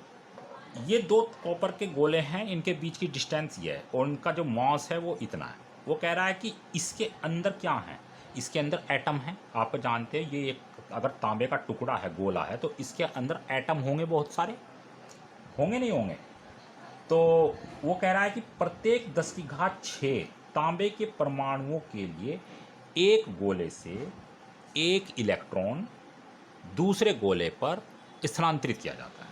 ये दो कॉपर के गोले हैं, इनके बीच की डिस्टेंस ये है और उनका जो मास है वो इतना है। वो कह रहा है कि इसके अंदर क्या है, इसके अंदर एटम है। आप जानते हैं ये एक अगर तांबे का टुकड़ा है, गोला है, तो इसके अंदर एटम होंगे, बहुत सारे होंगे, नहीं होंगे? तो वो कह रहा है कि प्रत्येक 10⁻6 तांबे के परमाणुओं के लिए एक गोले से एक इलेक्ट्रॉन दूसरे गोले पर स्थानांतरित किया जाता है।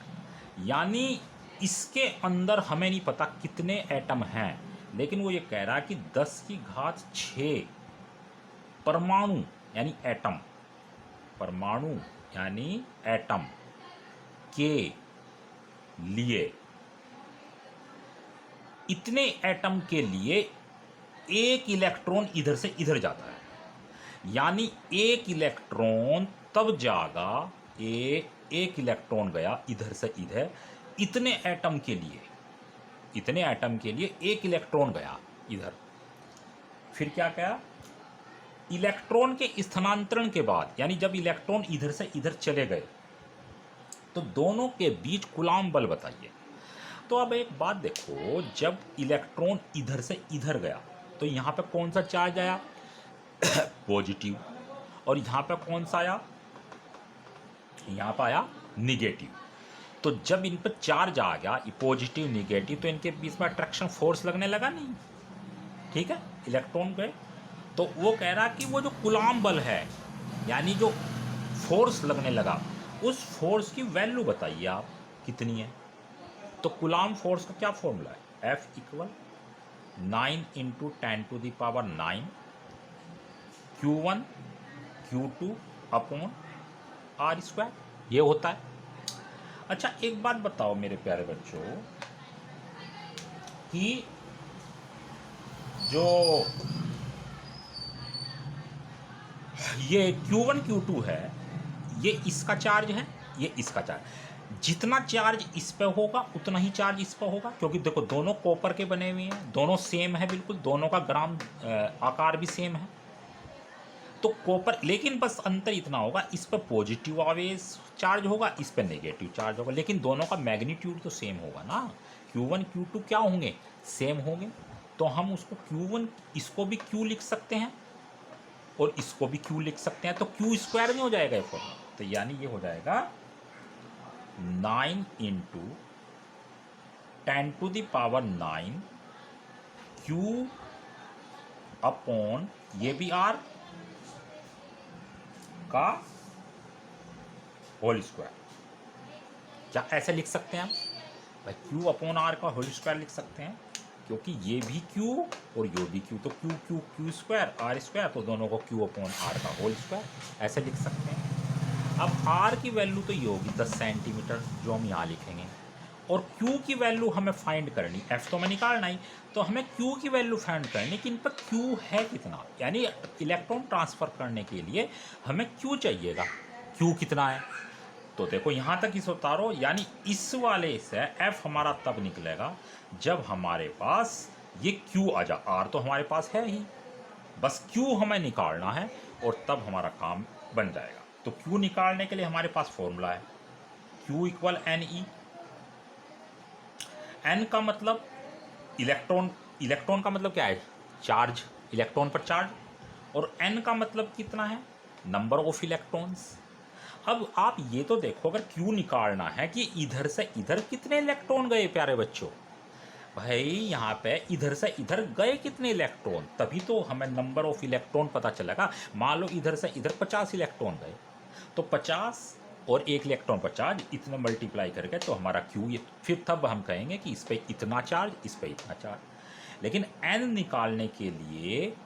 यानी इसके अंदर हमें नहीं पता कितने एटम हैं, लेकिन वो ये कह रहा है कि 10⁻6 परमाणु यानी एटम, परमाणु यानी एटम के लिए, इतने एटम के लिए एक इलेक्ट्रॉन इधर से इधर जाता है। यानी एक इलेक्ट्रॉन तब जागा, एक इलेक्ट्रॉन गया इधर से इधर, इतने एटम के लिए एक इलेक्ट्रॉन गया इधर। फिर क्या कहा? इलेक्ट्रॉन के स्थानांतरण के बाद, यानी जब इलेक्ट्रॉन इधर से इधर चले गए, तो दोनों के बीच कूलॉम बल बताइए। तो अब एक बात देखो, जब इलेक्ट्रॉन इधर से इधर गया तो यहाँ पे कौन सा चार्ज आया? पॉजिटिव। और यहाँ पे कौन सा आया? यहाँ पर आया निगेटिव। तो जब इन पर चार्ज आ गया पॉजिटिव निगेटिव, तो इनके बीच में अट्रैक्शन फोर्स लगने लगा, नहीं? ठीक है, इलेक्ट्रॉन गए। तो वो कह रहा कि वो जो कूलॉम बल है, यानी जो फोर्स लगने लगा, उस फोर्स की वैल्यू बताइए आप कितनी है। तो कूलॉम फोर्स का क्या फॉर्मूला है? F = 9 × 10⁹ Q1 Q2/r², ये होता है। अच्छा एक बात बताओ मेरे प्यारे बच्चों, कि जो ये Q1 Q2 है, ये इसका चार्ज है, ये इसका चार्ज। जितना चार्ज इस पे होगा उतना ही चार्ज इस पे होगा, क्योंकि देखो दोनों कॉपर के बने हुए हैं, दोनों सेम है बिल्कुल, दोनों का ग्राम आकार भी सेम है। तो कॉपर, लेकिन बस अंतर इतना होगा, इस पर पॉजिटिव आवेश चार्ज होगा, इस पर नेगेटिव चार्ज होगा, लेकिन दोनों का मैग्नीट्यूड तो सेम होगा ना। Q1 Q2 क्या होंगे? सेम होंगे। तो हम उसको Q1, इसको भी Q लिख सकते हैं और इसको भी Q लिख सकते हैं, तो Q² में हो जाएगा ये फॉर्मूला। तो यानी ये हो जाएगा 9 × 10⁹ Q अपॉन ये भी R का होल स्क्वायर। क्या ऐसे लिख सकते हैं हम भाई? क्यू अपॉन आर का होल स्क्वायर लिख सकते हैं, क्योंकि ये भी क्यू और ये भी क्यू, तो Q Q Q square R square, तो दोनों को क्यू अपॉन आर का होल स्क्वायर ऐसे लिख सकते हैं। अब आर की वैल्यू तो ये होगी 10 सेंटीमीटर जो हम यहाँ लिखेंगे, और क्यू की वैल्यू हमें फाइंड करनी, एफ तो हमें निकालना ही, तो हमें क्यू की वैल्यू फाइंड करनी कि इन पर क्यू है कितना, यानी इलेक्ट्रॉन ट्रांसफ़र करने के लिए हमें क्यू चाहिएगा, क्यू कितना है। तो देखो यहाँ तक इसे उतारो, यानी इस वाले से एफ हमारा तब निकलेगा जब हमारे पास ये क्यू आ जा, आर तो हमारे पास है ही, बस क्यू हमें निकालना है और तब हमारा काम बन जाएगा। तो क्यू निकालने के लिए हमारे पास फॉर्मूला है Q equal N E. N का मतलब इलेक्ट्रॉन, इलेक्ट्रॉन का मतलब क्या है? चार्ज, इलेक्ट्रॉन पर चार्ज, और एन का मतलब कितना है? Number of electrons. अब आप ये तो देखो, अगर क्यू निकालना है कि इधर से इधर कितने इलेक्ट्रॉन गए प्यारे बच्चों, भाई यहाँ पे इधर से इधर गए कितने इलेक्ट्रॉन, तभी तो हमें नंबर ऑफ इलेक्ट्रॉन पता चलेगा। मान लो इधर से इधर 50 इलेक्ट्रॉन गए, तो 50 और 1 इलेक्ट्रॉन पर चार्ज इतने मल्टीप्लाई करके तो हमारा क्यू, ये फिर तब हम कहेंगे कि इस पर इतना चार्ज, इस पर इतना चार्ज। लेकिन एन निकालने के लिए,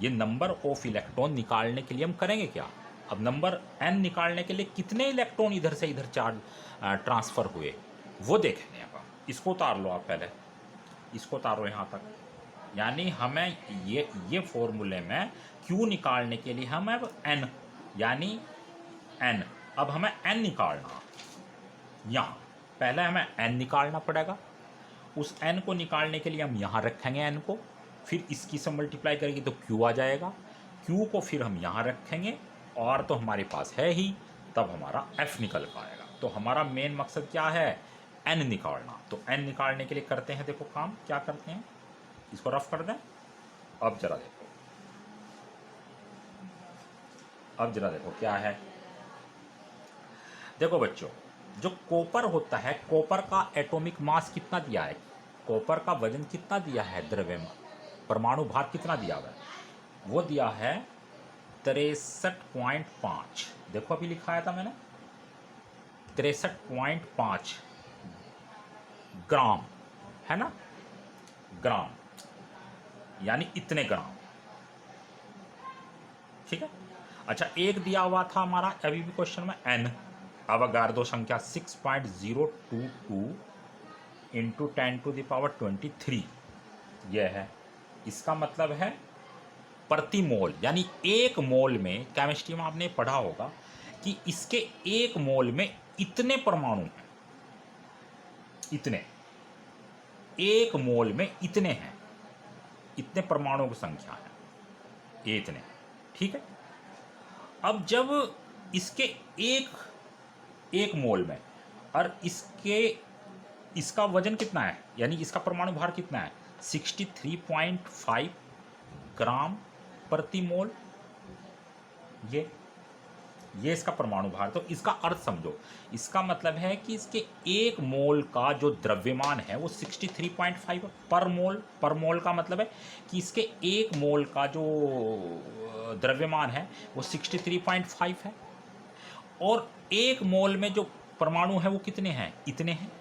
ये नंबर ऑफ इलेक्ट्रॉन निकालने के लिए हम करेंगे क्या? अब नंबर एन निकालने के लिए कितने इलेक्ट्रॉन इधर से इधर चार्ज ट्रांसफ़र हुए वो देखेंगे। अब इसको उतार लो, आप पहले इसको उतारो यहाँ तक, यानी हमें ये फॉर्मूले में क्यू निकालने के लिए हम अब एन, यानी एन, अब हमें एन निकालना, यहाँ पहले हमें एन निकालना पड़ेगा। उस एन को निकालने के लिए हम यहाँ रखेंगे एन को, फिर इसकी से मल्टीप्लाई करेंगे तो क्यू आ जाएगा, क्यू को फिर हम यहाँ रखेंगे, और तो हमारे पास है ही, तब हमारा एफ निकल पाएगा। तो हमारा मेन मकसद क्या है? एन निकालना। तो एन निकालने के लिए करते हैं, देखो काम क्या करते हैं, इसको रफ कर दें। अब जरा देखो क्या है। देखो बच्चों, जो कॉपर होता है, कॉपर का एटॉमिक मास कितना दिया है, कॉपर का वजन कितना दिया है, द्रव्यमान परमाणु भार कितना दिया हुआ है, वो दिया है 63.5। देखो अभी लिखाया था मैंने 63.5 ग्राम, है ना, ग्राम, यानी इतने ग्राम, ठीक है। अच्छा, एक दिया हुआ था हमारा अभी भी क्वेश्चन में एन, अवगार्दो संख्या 6.022 इंटू 10⁻23 यह है। इसका मतलब है प्रति मोल, यानी एक मोल में, केमिस्ट्री में आपने पढ़ा होगा कि इसके एक मोल में इतने परमाणु हैं, इतने, एक मोल में इतने हैं, इतने परमाणुओं की संख्या है, ये इतने, ठीक है। अब जब इसके एक मोल में, और इसका वजन कितना है, यानी इसका परमाणु भार कितना है, 63.5 ग्राम प्रति मोल, ये इसका परमाणु भार। तो इसका अर्थ समझो, इसका मतलब है कि इसके एक मोल का जो द्रव्यमान है वो 63.5 पर मोल। पर मोल का मतलब है कि इसके एक मोल का जो द्रव्यमान है वो 63.5 है, और एक मोल में जो परमाणु है वो कितने हैं, इतने हैं।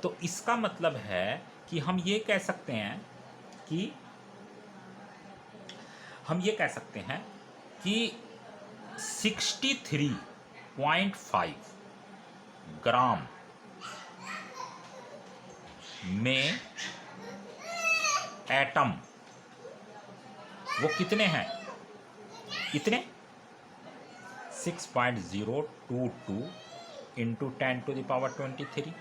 तो इसका मतलब है कि हम ये कह सकते हैं कि 63.5 ग्राम में एटम वो कितने हैं, इतने, 6.022 इंटू 10⁻23,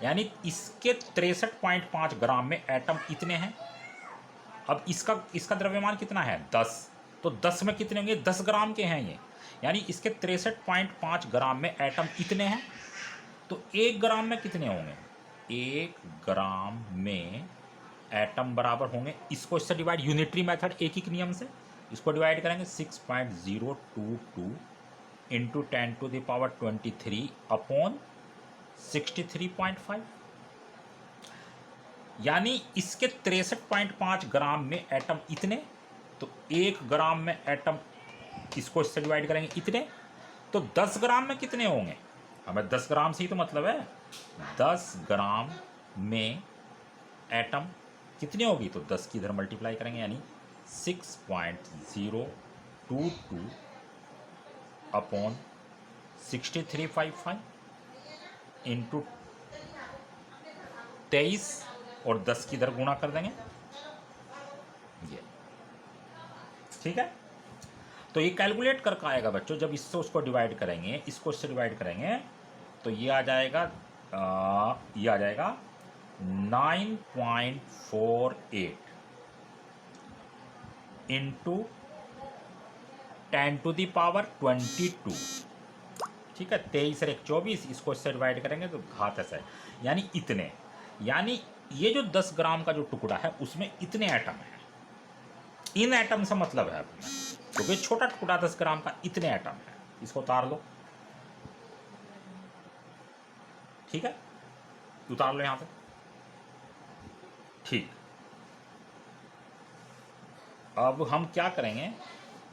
यानी इसके 63.5 ग्राम में एटम इतने हैं। अब इसका द्रव्यमान कितना है, 10, तो 10 में कितने होंगे, 10 ग्राम के हैं ये, यानी इसके 63.5 ग्राम में एटम इतने हैं। तो 1 ग्राम में कितने होंगे, 1 ग्राम में एटम बराबर होंगे, इसको इससे डिवाइड, यूनिटरी मेथड एक ही नियम से इसको डिवाइड करेंगे, 6.022 इंटू 10⁻23 अपॉन 63.5, यानी इसके 63.5 ग्राम में एटम इतने। तो 1 ग्राम में एटम, इसको इससे डिवाइड करेंगे इतने, तो 10 ग्राम में कितने होंगे, हमें 10 ग्राम से ही तो मतलब है। 10 ग्राम में एटम कितनी होगी, तो 10 की इधर मल्टीप्लाई करेंगे, यानी 6.022 अपॉन 6355 इंटू 23 और 10 की इधर गुणा कर देंगे, ये ठीक है। तो ये कैलकुलेट करके आएगा बच्चों, जब इससे उसको डिवाइड करेंगे, इसको इससे डिवाइड करेंगे, तो ये आ जाएगा 9.48 इंटू 10⁻²2, ठीक है। 23 और 1 24, इसको इससे डिवाइड करेंगे तो घात ऐसा है, यानी इतने, यानी ये जो 10 ग्राम का जो टुकड़ा है उसमें इतने एटम है। इन एटम से मतलब है अपना, क्योंकि छोटा टुकड़ा 10 ग्राम का, इतने एटम है, इसको उतार लो, ठीक है, उतार लो यहां से, ठीक। अब हम क्या करेंगे,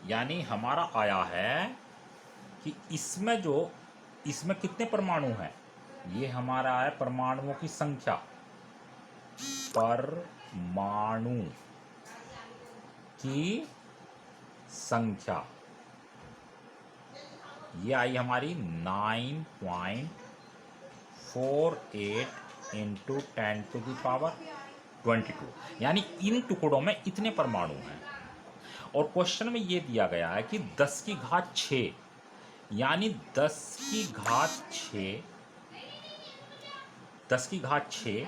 यानी हमारा आया है कि इसमें कितने परमाणु हैं, ये हमारा है परमाणुओं की संख्या, परमाणु की संख्या, ये आई हमारी 9.48 इंटू 10⁻²2, यानी इन टुकड़ों में इतने परमाणु हैं। और क्वेश्चन में ये दिया गया है कि 10 की घात 6, यानी 10 की घात 6, 10 की घात 6,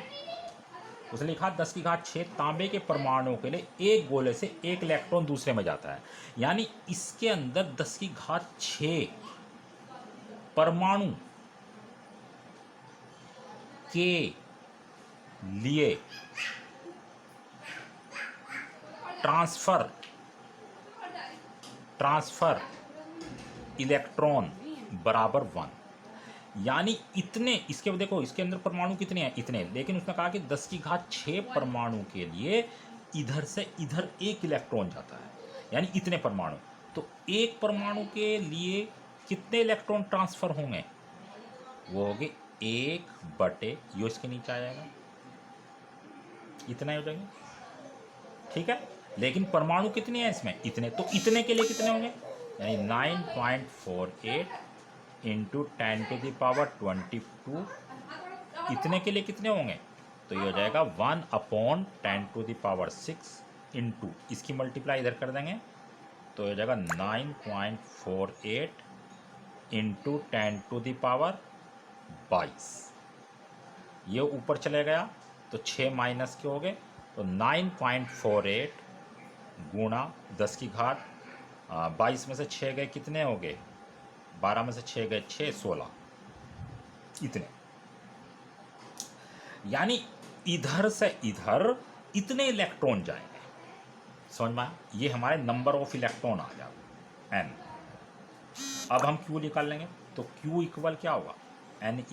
उसने लिखा 10 की घात 6 तांबे के परमाणुओं के लिए एक गोले से एक इलेक्ट्रॉन दूसरे में जाता है, यानी इसके अंदर 10 की घात 6 परमाणु के लिए ट्रांसफर इलेक्ट्रॉन बराबर 1, यानी इतने, इसके देखो इसके अंदर परमाणु कितने हैं, इतने, लेकिन उसने कहा कि 10 की घात 6 परमाणु के लिए इधर से इधर एक इलेक्ट्रॉन जाता है, यानी इतने परमाणु, तो एक परमाणु के लिए कितने इलेक्ट्रॉन ट्रांसफर होंगे, वो होंगे 1/, यो इसके नीचे आ जाएगा, इतना ही हो जाएगा, ठीक है। लेकिन परमाणु कितने हैं इसमें, इतने, तो इतने के लिए कितने होंगे, यानी 9.48 इंटू 10⁻²2, इतने के लिए कितने होंगे, तो ये हो जाएगा 1/10⁻6 इंटू, इसकी मल्टीप्लाई इधर कर देंगे, तो ये हो जाएगा 9.48 इंटू 10⁻22, ये ऊपर चले गया तो 6 माइनस के हो गए, तो 9.48 गुणा 10 की घात 22 में से 6 गए, कितने हो गए, 12 में से 6 गए 6, 16, इतने, यानी इधर से इधर इतने इलेक्ट्रॉन जाएंगे, समझ में आया, ये हमारे नंबर ऑफ इलेक्ट्रॉन आ गया n। अब हम Q निकाल लेंगे, तो Q इक्वल क्या होगा, Ne,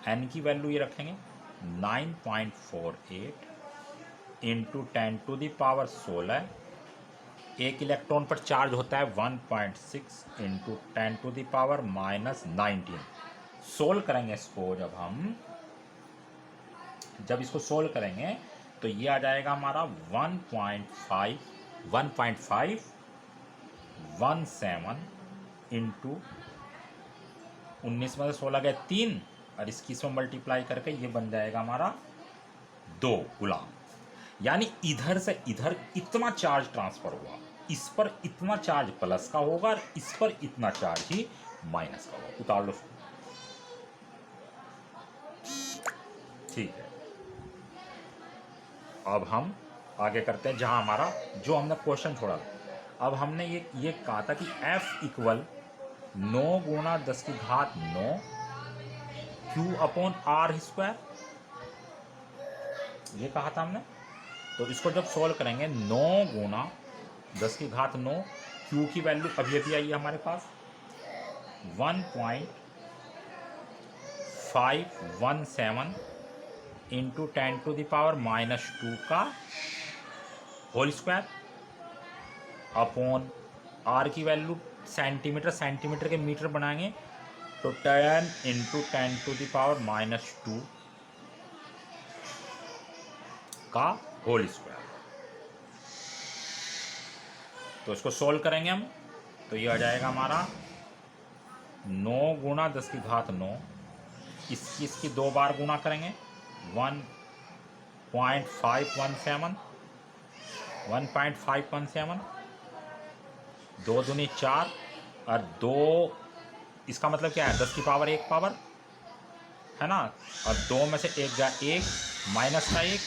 n की वैल्यू ये रखेंगे 9.48 इंटू 10⁻16, एक इलेक्ट्रॉन पर चार्ज होता है 1.6 इंटू 10⁻⁻19। सोल्व करेंगे इसको, जब इसको सोल्व करेंगे तो ये आ जाएगा हमारा 1.517 इंटू 19 में से 16 गए 3, और इसकी इसमें मल्टीप्लाई करके ये बन जाएगा हमारा 2 गुलाम, यानी इधर से इधर इतना चार्ज ट्रांसफर हुआ, इस पर इतना चार्ज प्लस का होगा और इस पर इतना चार्ज ही माइनस का होगा, उतार लो, ठीक है। अब हम आगे करते हैं, जहां हमारा जो हमने क्वेश्चन छोड़ा, अब हमने ये कहा था कि F इक्वल 9 गुना 10 की घात 9 Q/R², ये कहा था हमने। तो इसको जब सॉल्व करेंगे 9 गुना 10 की घात 9, Q की वैल्यू अभी अभी आई है हमारे पास 1.517 इंटू 10⁻⁻² का होल स्क्वायर अपॉन R की वैल्यू सेंटीमीटर के मीटर बनाएंगे तो 10 इंटू 10⁻⁻² का होल स्क्वायर। तो इसको सोल्व करेंगे हम, तो ये आ जाएगा हमारा 9 गुणा 10⁻⁹। इसकी 2 बार गुणा करेंगे, 1.517, 1.517, 2 दूनी 4 और 2, इसका मतलब क्या है 10⁻⁴ पावर है ना, और 2 में से 1 गया 1, माइनस का 1